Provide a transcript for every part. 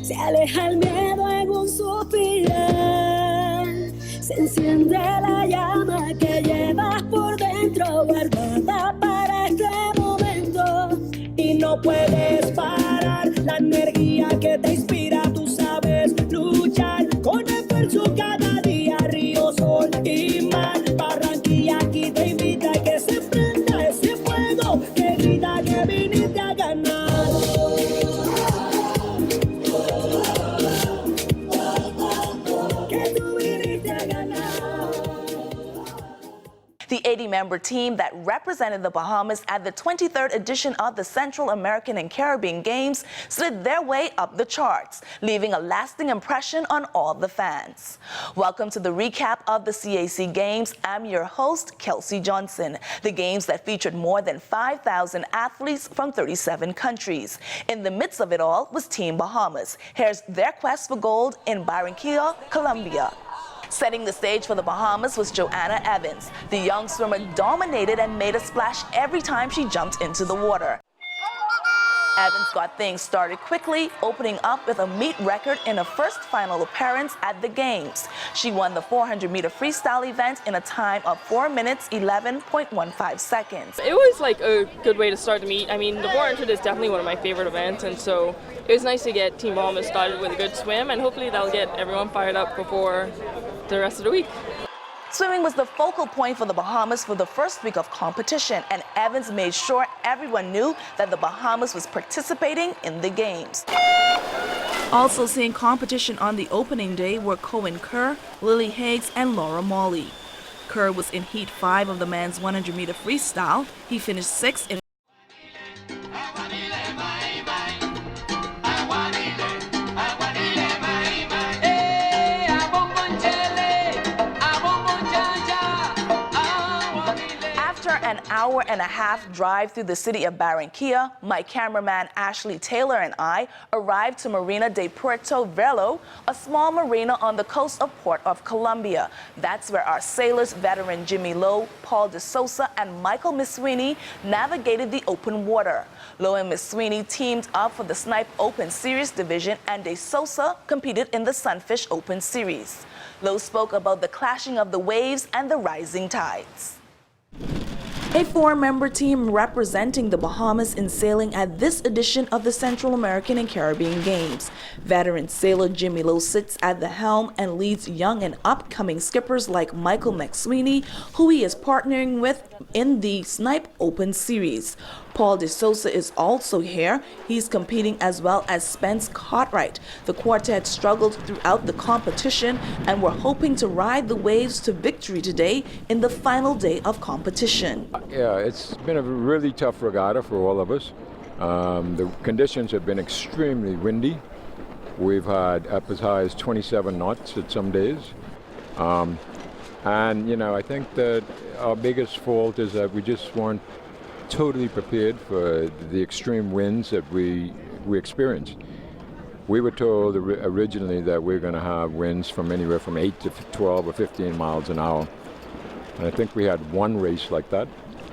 Se aleja el miedo en un suspirar. Se enciende la llama que llevas por dentro, guardada para este momento. Y no puedes parar la energía que te inspira. Tú sabes luchar con esfuerzo cada día. Río, sol y mar. Barranquilla aquí te invita a que se prenda ese fuego que grita que viniste a ganar. The 80-member team that represented the Bahamas at the 23rd edition of the Central American and Caribbean Games slid their way up the charts, leaving a lasting impression on all the fans. Welcome to the recap of the CAC Games. I'm your host, Kelsey Johnson. The games that featured more than 5,000 athletes from 37 countries. In the midst of it all was Team Bahamas. Here's their quest for gold in Barranquilla, Colombia. Setting the stage for the Bahamas was Joanna Evans. The young swimmer dominated and made a splash every time she jumped into the water. Evans got things started quickly, opening up with a meet record in her first final appearance at the Games. She won the 400-meter freestyle event in a time of 4 minutes, 11.15 seconds. It was like a good way to start the meet. I mean, the 400 is definitely one of my favorite events, and so it was nice to get Team Bahamas started with a good swim, and hopefully that'll get everyone fired up before the rest of the week. Swimming was the focal point for the Bahamas for the first week of competition, and Evans made sure everyone knew that the Bahamas was participating in the Games. Also seeing competition on the opening day were Cohen Kerr, Lily Higgs, and Laura Molly. Kerr was in Heat 5 of the men's 100-meter freestyle. He finished 6th in an hour-and-a-half drive through the city of Barranquilla, my cameraman Ashley Taylor and I arrived to Marina de Puerto Velo, a small marina on the coast of Port of Colombia. That's where our sailors, veteran Jimmy Lowe, Paul de Sousa, and Michael McSweeney navigated the open water. Lowe and McSweeney teamed up for the Snipe Open Series division, and de Sousa competed in the Sunfish Open Series. Lowe spoke about the clashing of the waves and the rising tides. A 4-member team representing the Bahamas in sailing at this edition of the Central American and Caribbean Games. Veteran sailor Jimmy Lowe sits at the helm and leads young and upcoming skippers like Michael McSweeney, who he is partnering with in the Snipe Open Series. Paul de Sousa is also here. He's competing as well as Spence Cartwright. The quartet struggled throughout the competition and were hoping to ride the waves to victory today in the final day of competition. Yeah, it's been a really tough regatta for all of us. The conditions have been extremely windy. We've had up as high as 27 knots at some days. And, you know, I think that our biggest fault is that we just weren't totally prepared for the extreme winds that we experienced. We were told originally that we're going to have winds from anywhere from 8 to 12 or 15 miles an hour. And I think we had one race like that,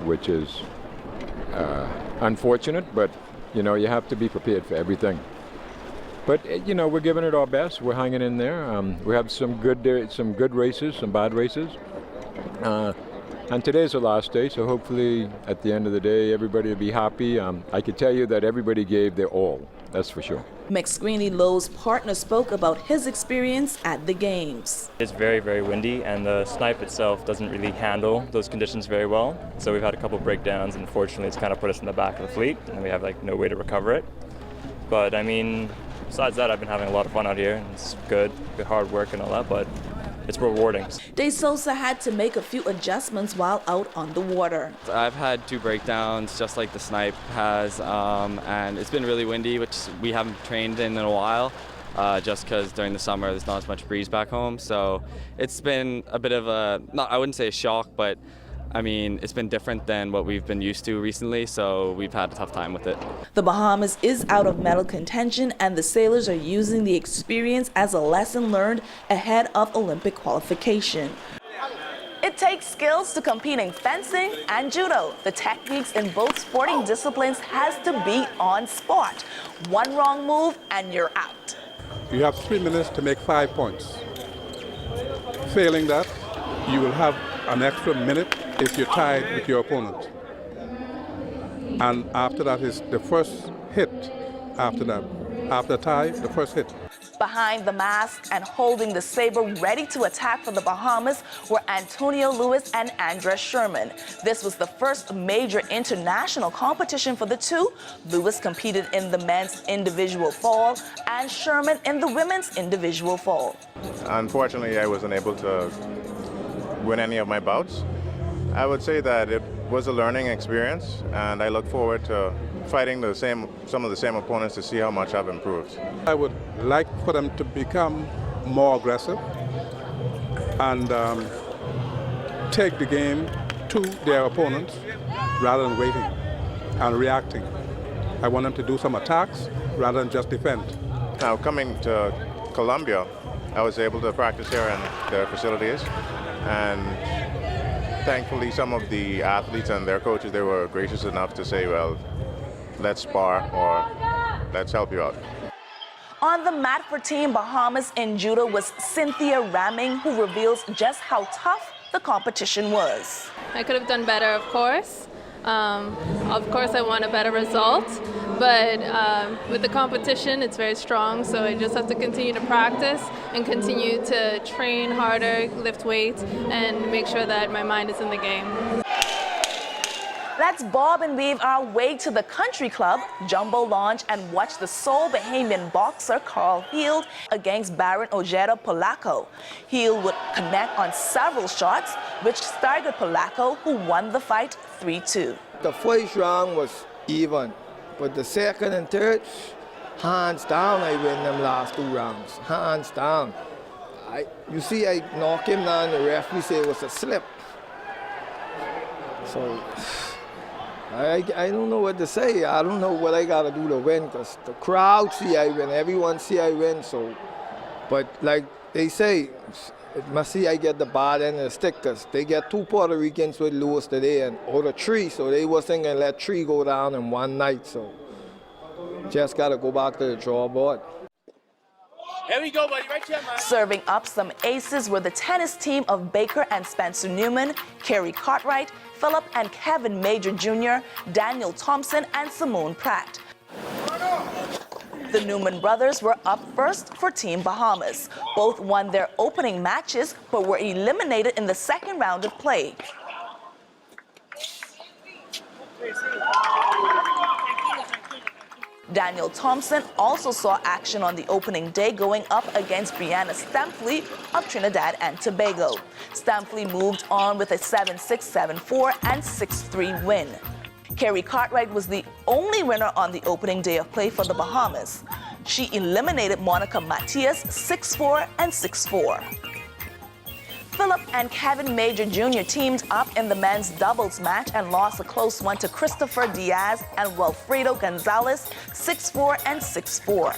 which is unfortunate, but you know, you have to be prepared for everything. But you know, we're giving it our best. We're hanging in there. We have some good races, some bad races. And today's the last day, so hopefully at the end of the day, everybody will be happy. I can tell you that everybody gave their all, that's for sure. McSweeney, Lowe's partner, spoke about his experience at the Games. It's very, very windy, and the Snipe itself doesn't really handle those conditions very well. So we've had a couple breakdowns, and unfortunately it's kind of put us in the back of the fleet, and we have like no way to recover it. But I mean, besides that, I've been having a lot of fun out here, and it's good hard work and all that, but it's rewarding. De Sousa had to make a few adjustments while out on the water. I've had 2 breakdowns just like the Snipe has, and it's been really windy, which we haven't trained in a while, just because during the summer there's not as much breeze back home. So it's been a bit of a, I wouldn't say a shock, but I mean, it's been different than what we've been used to recently, so we've had a tough time with it. The Bahamas is out of medal contention, and the sailors are using the experience as a lesson learned ahead of Olympic qualification. It It takes skills to compete in fencing and judo. The techniques in both sporting disciplines has to be on spot. One wrong move and you're out. You have 3 minutes to make 5 points. Failing that, you will have an extra minute if you're tied with your opponent. And after that is the first hit. After that, after tie, the first hit. Behind the mask and holding the saber ready to attack for the Bahamas were Antonio Lewis and Andres Sherman. This was the first major international competition for the two. Lewis competed in the men's individual fall and Sherman in the women's individual fall. Unfortunately, I wasn't able to win any of my bouts. I would say that it was a learning experience, and I look forward to fighting some of the same opponents to see how much I've improved. I would like for them to become more aggressive and take the game to their opponents rather than waiting and reacting. I want them to do some attacks rather than just defend. Now, coming to Colombia, I was able to practice here in their facilities, and thankfully some of the athletes and their coaches, they were gracious enough to say, well, let's spar or let's help you out. On the mat for Team Bahamas in judo was Cynthia Ramming, who reveals just how tough the competition was. I could have done better, of course. I want a better result, but with the competition, it's very strong, so I just have to continue to practice and continue to train harder, lift weights, and make sure that my mind is in the game. Let's bob and weave our way to the country club, Jumbo Lounge, and watch the sole Bahamian boxer Carl Hield against Baron Ojeda Polaco. Hield would connect on several shots, which staggered Polaco, who won the fight 3-2. The first round was even, but the second and third, hands down, I win them last 2 rounds. Hands down. I knock him down, the referee said it was a slip. So I don't know what to say. I don't know what I got to do to win, because the crowd see I win, everyone see I win. So, but like they say, it must see I get the bad end of the stick, because they get 2 Puerto Ricans with Lewis today and out of 3, so they wasn't going to let 3 go down in one night. So just got to go back to the drawing board. Here we go, buddy. Right here, man. Serving up some aces were the tennis team of Baker and Spencer Newman, Kerry Cartwright, Philip and Kevin Major Jr., Daniel Thompson, and Simone Pratt. The Newman brothers were up first for Team Bahamas. Both won their opening matches, but were eliminated in the second round of play. Daniel Thompson also saw action on the opening day, going up against Brianna Stampley of Trinidad and Tobago. Stampley moved on with a 7-6, 7-4, and 6-3 win. Kerry Cartwright was the only winner on the opening day of play for the Bahamas. She eliminated Monica Matias 6-4 and 6-4. Philip and Kevin Major Jr. teamed up in the men's doubles match and lost a close one to Christopher Diaz and Wilfredo Gonzalez 6-4 and 6-4.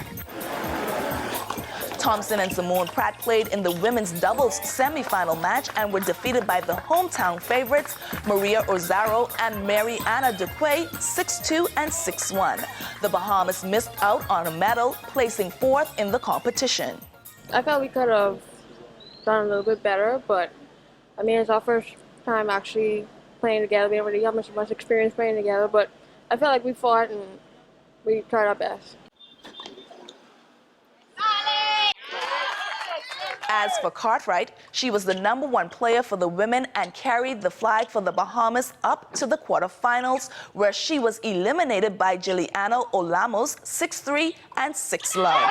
Thompson and Simone Pratt played in the women's doubles semifinal match and were defeated by the hometown favorites Maria Ozaro and Mariana Duque 6-2 and 6-1. The Bahamas missed out on a medal, placing 4th in the competition. I felt we could have done a little bit better, but I mean, it's our first time actually playing together. We don't really have much experience playing together, but I felt like we fought and we tried our best. As for Cartwright, she was the #1 player for the women and carried the flag for the Bahamas up to the quarterfinals, where she was eliminated by Giliano Olamos 6-3 and 6-love.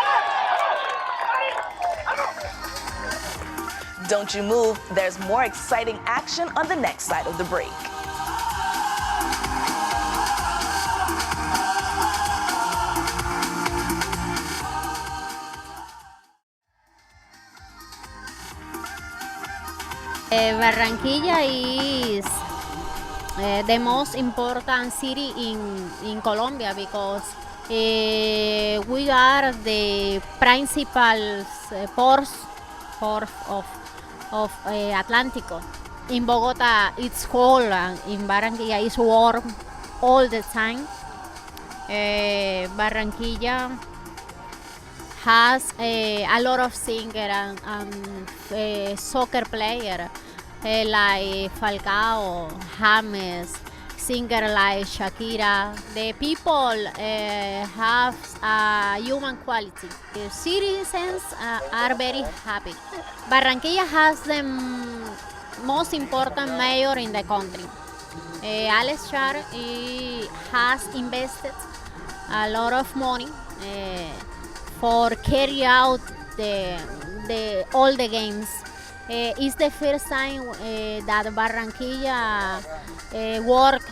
Don't you move, there's more exciting action on the next side of the break. Barranquilla is the most important city in Colombia because we are the principal port of Atlántico. in Bogota it's cold and in Barranquilla it's warm all the time. Barranquilla has a lot of singers and soccer players like Falcao, James, singer like Shakira. The people have human quality. The citizens are very happy. Barranquilla has the most important mayor in the country. Alex Char has invested a lot of money for carry out all the games. It's the first time that Barranquilla work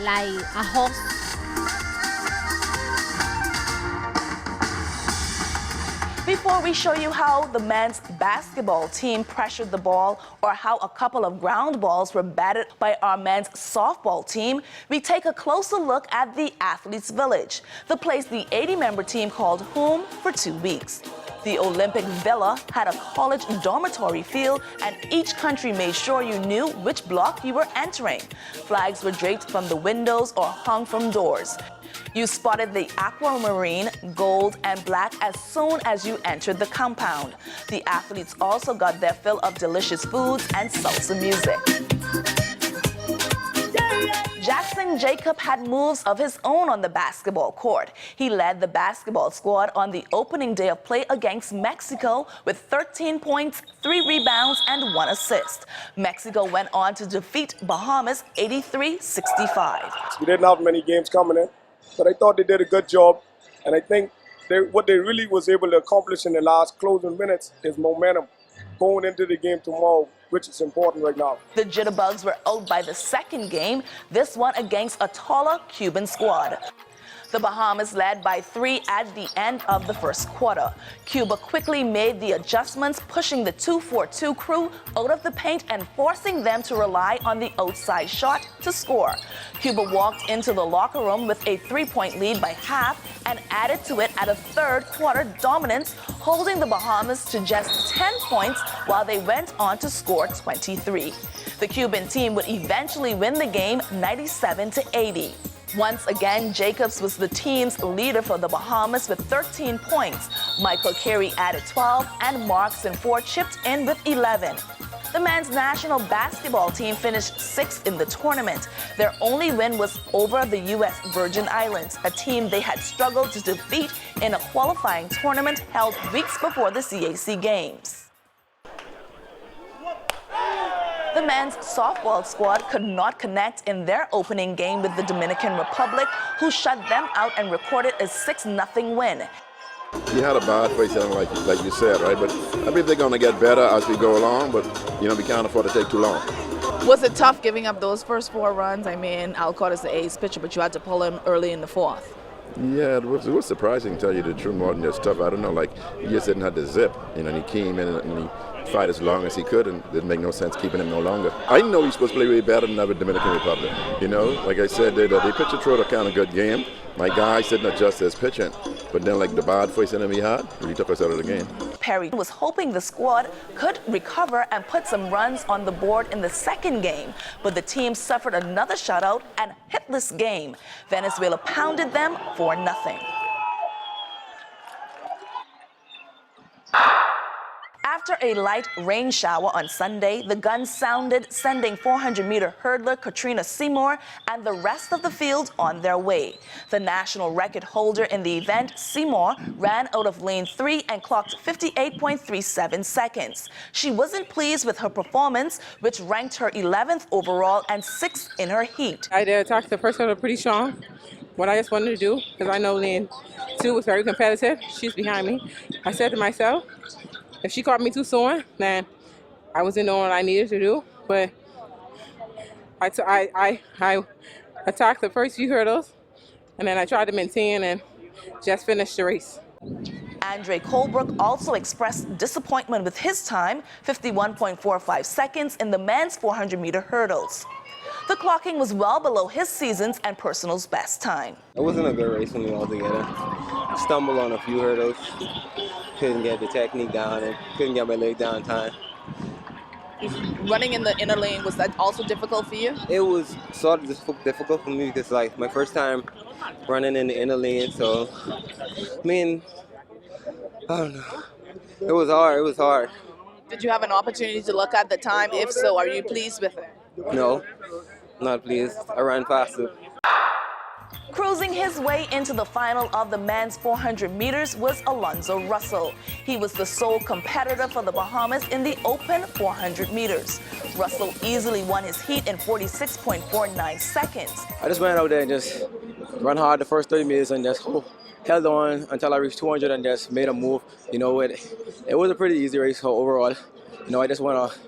like a host. Before we show you how the men's basketball team pressured the ball or how a couple of ground balls were batted by our men's softball team, we take a closer look at the Athletes Village, the place the 80-member team called home for 2 weeks. The Olympic Villa had a college dormitory feel, and each country made sure you knew which block you were entering. Flags were draped from the windows or hung from doors. You spotted the aquamarine, gold, and black as soon as you entered the compound. The athletes also got their fill of delicious foods and salsa music. Jackson Jacob had moves of his own on the basketball court. He led the basketball squad on the opening day of play against Mexico with 13 points, 3 rebounds, and 1 assist. Mexico went on to defeat Bahamas 83-65. We didn't have many games coming in, but I thought they did a good job. And I think what they really was able to accomplish in the last closing minutes is momentum going into the game tomorrow, which is important right now. The Jitterbugs were out by the second game, this one against a taller Cuban squad. The Bahamas led by 3 at the end of the first quarter. Cuba quickly made the adjustments, pushing the 2-4-2 crew out of the paint and forcing them to rely on the outside shot to score. Cuba walked into the locker room with a 3-point lead by half and added to it at a third quarter dominance, holding the Bahamas to just 10 points while they went on to score 23. The Cuban team would eventually win the game 97-80. Once again, Jacobs was the team's leader for the Bahamas with 13 points. Michael Carey added 12 and Markson Ford chipped in with 11. The men's national basketball team finished 6th in the tournament. Their only win was over the U.S. Virgin Islands, a team they had struggled to defeat in a qualifying tournament held weeks before the CAC Games. The men's softball squad could not connect in their opening game with the Dominican Republic, who shut them out and recorded a 6-0 win. We had a bad first inning, like you said, right? But I believe they're going to get better as we go along, but, we can't afford to take too long. Was it tough giving up those first 4 runs? I mean, Alcott is the ace pitcher, but you had to pull him early in the 4th. Yeah, it was surprising, to tell you the truth, more than just tough. I don't know, he just didn't have the zip, and he came in and he fight as long as he could, and it didn't make no sense keeping him no longer. I know he's supposed to play way better than the Dominican Republic. Like I said, they pitched through a kind of good game. My guys didn't adjust his pitching, but then the bad first inning he had, really took us out of the game. Perry was hoping the squad could recover and put some runs on the board in the second game, but the team suffered another shutout and hitless game. Venezuela pounded them 4-0. After a light rain shower on Sunday, the gun sounded, sending 400-meter hurdler Katrina Seymour and the rest of the field on their way. The national record holder in the event, Seymour, ran out of lane 3 and clocked 58.37 seconds. She wasn't pleased with her performance, which ranked her 11th overall and 6th in her heat. I did attack the first one pretty strong. What I just wanted to do, because I know lane 2 was very competitive. She's behind me. I said to myself, if she caught me too soon, then I wasn't doing what I needed to do. But I attacked the first few hurdles, and then I tried to maintain and just finish the race. Andre Colebrook also expressed disappointment with his time, 51.45 seconds in the men's 400-meter hurdles. The clocking was well below his season's and personal's best time. It wasn't a good race for me altogether. Stumbled on a few hurdles, couldn't get the technique down and couldn't get my leg down in time. Running in the inner lane, was that also difficult for you? It was sort of difficult for me because like my first time running in the inner lane, so I mean, I don't know. It was hard. It was hard. Did you have an opportunity to look at the time? If so, are you pleased with it? No, not pleased. I ran faster. Cruising his way into the final of the men's 400 meters was Alonzo Russell. He was the sole competitor for the Bahamas in the open 400 meters. Russell easily won his heat in 46.49 seconds. I just went out there and just run hard the first 30 meters and just held on until I reached 200 and just made a move. You know, it was a pretty easy race overall. You know, I just want to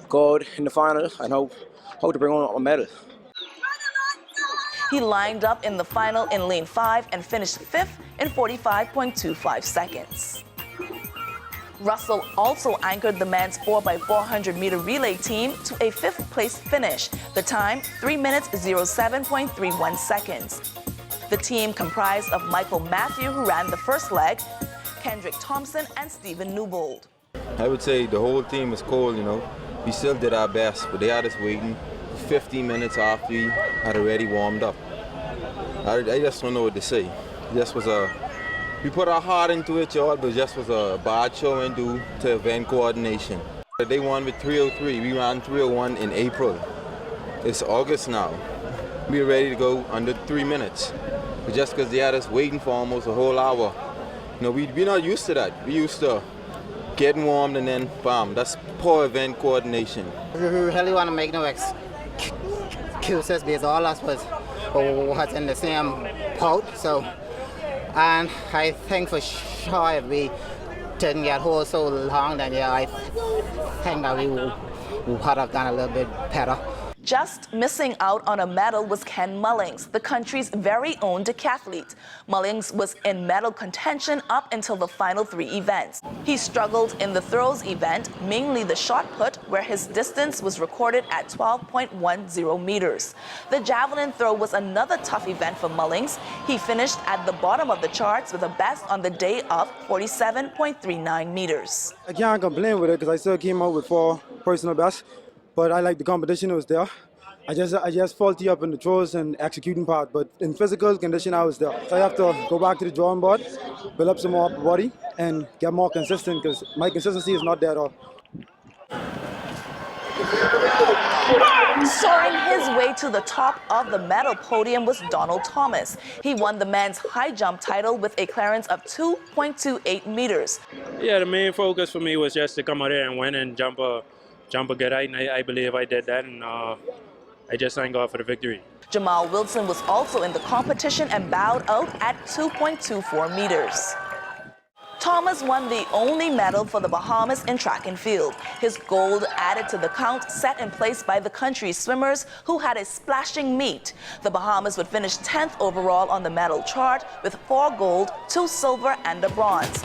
go out in the final and hope to bring home a medal. He lined up in the final in lane 5 and finished 5th in 45.25 seconds. Russell also anchored the men's 4x400 meter relay team to a 5th place finish, the time 3 minutes 07.31 seconds. The team comprised of Michael Matthew, who ran the first leg, Kendrick Thompson, and Stephen Newbold. I would say the whole team was cold, you know. We still did our best, but they had us waiting 15 minutes after we had already warmed up. I just don't know what to say. It just was we put our heart into it, y'all, but it just was a bad showing due to event coordination. They won with 3:03. We ran 3:01 in April. It's August now. We were ready to go under 3 minutes. But just because they had us waiting for almost a whole hour. You know, we're not used to that. We used to getting warmed and then bam. That's poor event coordination. We really want to make no excuses because all of us was in the same boat. So, and I think for sure if we didn't get hold so long, then yeah, I think that we would have done a little bit better. Just missing out on a medal was Ken Mullings, the country's very own decathlete. Mullings was in medal contention up until the final 3 events. He struggled in the throws event, mainly the shot put, where his distance was recorded at 12.10 meters. The javelin throw was another tough event for Mullings. He finished at the bottom of the charts with a best on the day of 47.39 meters. I can't complain with it because I still came out with 4 personal bests. But I like the competition, it was there. I just faulty up in the throws and executing part, but in physical condition I was there. So I have to go back to the drawing board, build up some more upper body, and get more consistent because my consistency is not there at all. Soaring his way to the top of the medal podium was Donald Thomas. He won the men's high jump title with a clearance of 2.28 meters. Yeah, the main focus for me was just to come out there and win and jump a good height, and I believe I did that, and I just thank God for the victory. Jamal Wilson was also in the competition and bowed out at 2.24 meters. Thomas won the only medal for the Bahamas in track and field. His gold added to the count set in place by the country's swimmers who had a splashing meet. The Bahamas would finish 10th overall on the medal chart with 4 gold, 2 silver, and a bronze.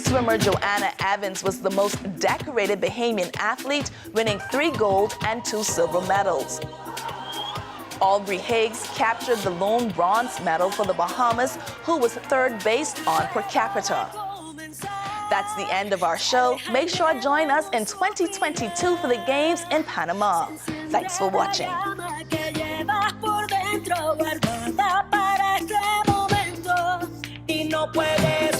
Swimmer Joanna Evans was the most decorated Bahamian athlete, winning 3 gold and 2 silver medals. Aubrey Higgs captured the lone bronze medal for the Bahamas, who was 3rd based on per capita. That's the end of our show. Make sure to join us in 2022 for the Games in Panama. Thanks for watching. No puede